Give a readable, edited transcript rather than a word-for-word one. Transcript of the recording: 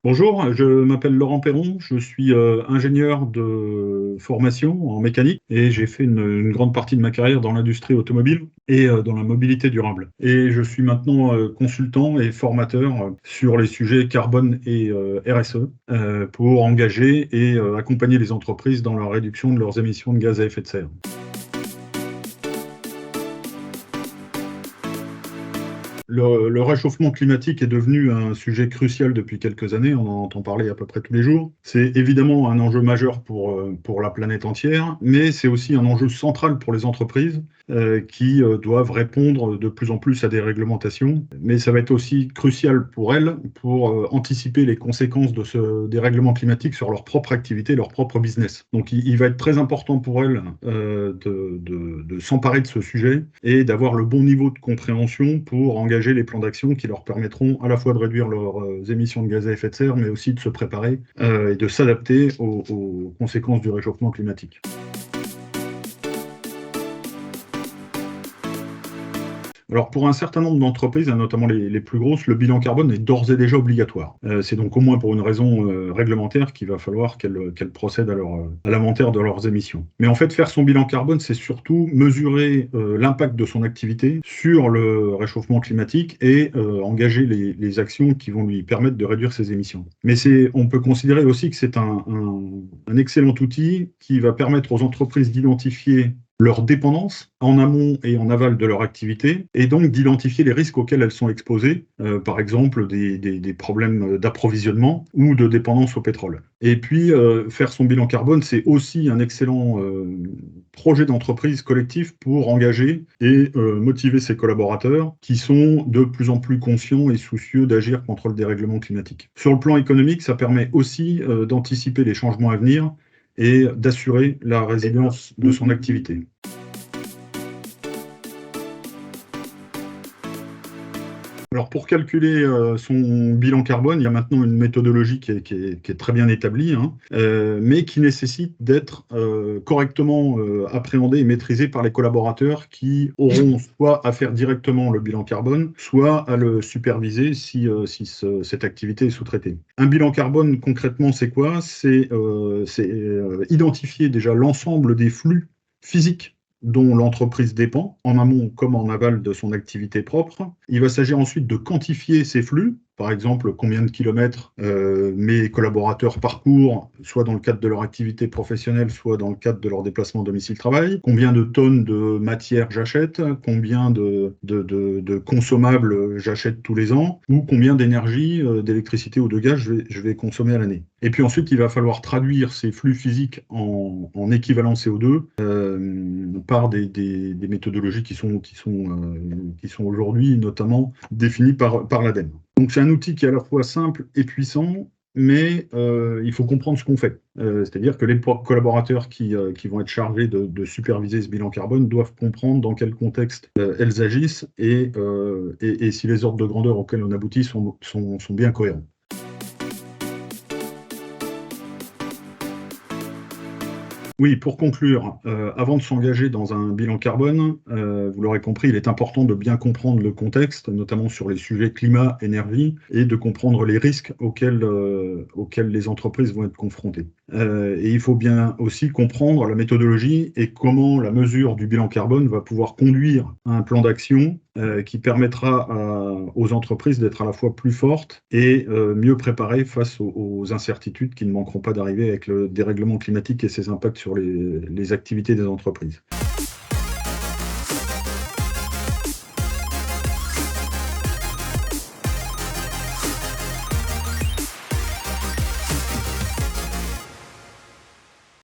Bonjour, je m'appelle Laurent Perron, je suis ingénieur de formation en mécanique et j'ai fait une grande partie de ma carrière dans l'industrie automobile et dans la mobilité durable. Et je suis maintenant consultant et formateur sur les sujets carbone et RSE pour engager et accompagner les entreprises dans la réduction de leurs émissions de gaz à effet de serre. Le réchauffement climatique est devenu un sujet crucial depuis quelques années, on en entend parler à peu près tous les jours. C'est évidemment un enjeu majeur pour la planète entière, mais c'est aussi un enjeu central pour les entreprises qui doivent répondre de plus en plus à des réglementations. Mais ça va être aussi crucial pour elles pour anticiper les conséquences de ce dérèglement climatique sur leur propre activité, leur propre business. Donc il va être très important pour elles de s'emparer de ce sujet et d'avoir le bon niveau de compréhension pour engager les plans d'action qui leur permettront à la fois de réduire leurs émissions de gaz à effet de serre, mais aussi de se préparer et de s'adapter aux conséquences du réchauffement climatique. Alors pour un certain nombre d'entreprises, hein, notamment les plus grosses, le bilan carbone est d'ores et déjà obligatoire. C'est donc au moins pour une raison réglementaire qu'il va falloir qu'elles procèdent à l'inventaire de leurs émissions. Mais en fait, faire son bilan carbone, c'est surtout mesurer l'impact de son activité sur le réchauffement climatique et engager les actions qui vont lui permettre de réduire ses émissions. Mais on peut considérer aussi que c'est un excellent outil qui va permettre aux entreprises d'identifier leur dépendance en amont et en aval de leur activité, et donc d'identifier les risques auxquels elles sont exposées, par exemple des problèmes d'approvisionnement ou de dépendance au pétrole. Et puis, faire son bilan carbone, c'est aussi un excellent projet d'entreprise collectif pour engager et motiver ses collaborateurs qui sont de plus en plus conscients et soucieux d'agir contre le dérèglement climatique. Sur le plan économique, ça permet aussi d'anticiper les changements à venir et d'assurer la résilience de son activité. Alors pour calculer son bilan carbone, il y a maintenant une méthodologie qui est très bien établie, hein, mais qui nécessite d'être correctement appréhendée et maîtrisée par les collaborateurs qui auront soit à faire directement le bilan carbone, soit à le superviser si cette activité est sous-traitée. Un bilan carbone, concrètement, c'est quoi? C'est identifier déjà l'ensemble des flux physiques dont l'entreprise dépend, en amont comme en aval de son activité propre. Il va s'agir ensuite de quantifier ces flux, par exemple combien de kilomètres mes collaborateurs parcourent, soit dans le cadre de leur activité professionnelle, soit dans le cadre de leur déplacement domicile-travail, combien de tonnes de matière j'achète, combien de consommables j'achète tous les ans, ou combien d'énergie, d'électricité ou de gaz je vais consommer à l'année. Et puis ensuite, il va falloir traduire ces flux physiques en équivalent CO2 par des méthodologies qui sont aujourd'hui notamment définies par l'ADEME. Donc c'est un outil qui est à la fois simple et puissant, mais il faut comprendre ce qu'on fait. C'est-à-dire que les collaborateurs qui vont être chargés de superviser ce bilan carbone doivent comprendre dans quel contexte elles agissent et si les ordres de grandeur auxquels on aboutit sont bien cohérents. Oui, pour conclure, avant de s'engager dans un bilan carbone, vous l'aurez compris, il est important de bien comprendre le contexte, notamment sur les sujets climat, énergie, et de comprendre les risques auxquels les entreprises vont être confrontées. Et il faut bien aussi comprendre la méthodologie et comment la mesure du bilan carbone va pouvoir conduire à un plan d'action qui permettra aux entreprises d'être à la fois plus fortes et mieux préparées face aux incertitudes qui ne manqueront pas d'arriver avec le dérèglement climatique et ses impacts sur les activités des entreprises.